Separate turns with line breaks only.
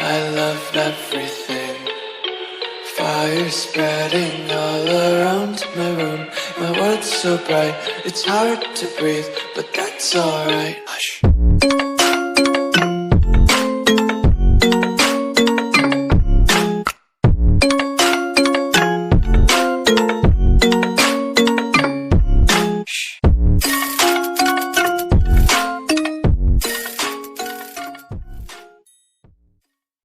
I love everything. Fire spreading all around my room. My world's so bright, it's hard to breathe, but that's alright. Hush.